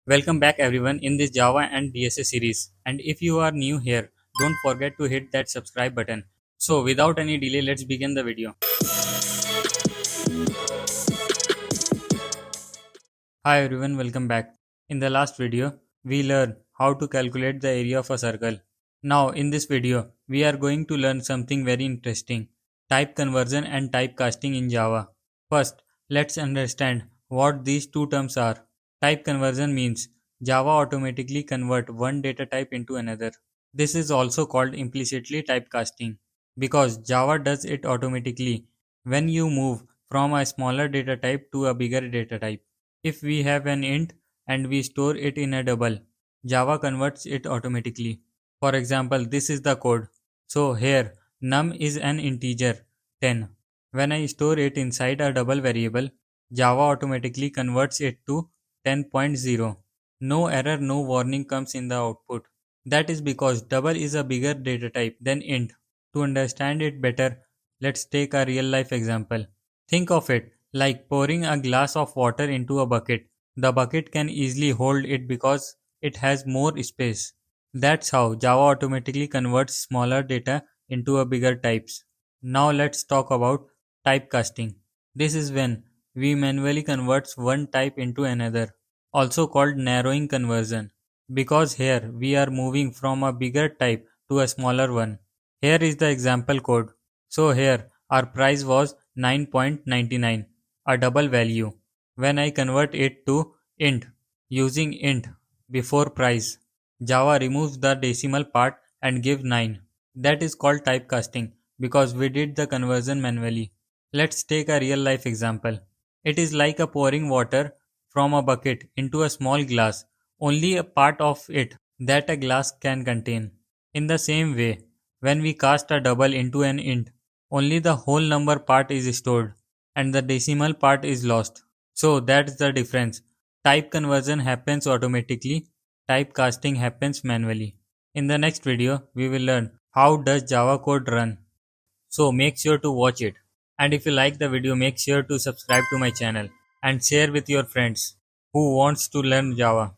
Welcome back everyone in this Java and DSA series. And if you are new here, don't forget to hit that subscribe button. So without any delay, let's begin the video. Hi everyone, welcome back. In the last video, we learned how to calculate the area of a circle. Now in this video, we are going to learn something very interesting. Type conversion and typecasting in Java. First, let's understand what these two terms are. Type conversion means Java automatically convert one data type into another. This is also called implicitly typecasting because Java does it automatically when you move from a smaller data type to a bigger data type. If we have an int and we store it in a double, Java converts it automatically. For example, this is the code. So here num is an integer 10. When I store it inside a double variable, Java automatically converts it to 10.0. No error, no warning comes in the output. That is because double is a bigger data type than int. To understand it better, let's take a real life example. Think of it like pouring a glass of water into a bucket. The bucket can easily hold it because it has more space. That's how Java automatically converts smaller data into a bigger types. Now let's talk about typecasting. This is when we manually converts one type into another, also called narrowing conversion, because here we are moving from a bigger type to a smaller one. Here is the example code. So here our price was 9.99, a double value. When I convert it to int using int before price, Java removes the decimal part and gives 9. That is called typecasting because we did the conversion manually. Let's take a real life example. It is like a pouring water from a bucket into a small glass, only a part of it that a glass can contain. In the same way, when we cast a double into an int, only the whole number part is stored and the decimal part is lost. So that's the difference. Type conversion happens automatically, typecasting happens manually. In the next video, we will learn how does Java code run. So make sure to watch it. And if you like the video, make sure to subscribe to my channel and share with your friends who wants to learn Java.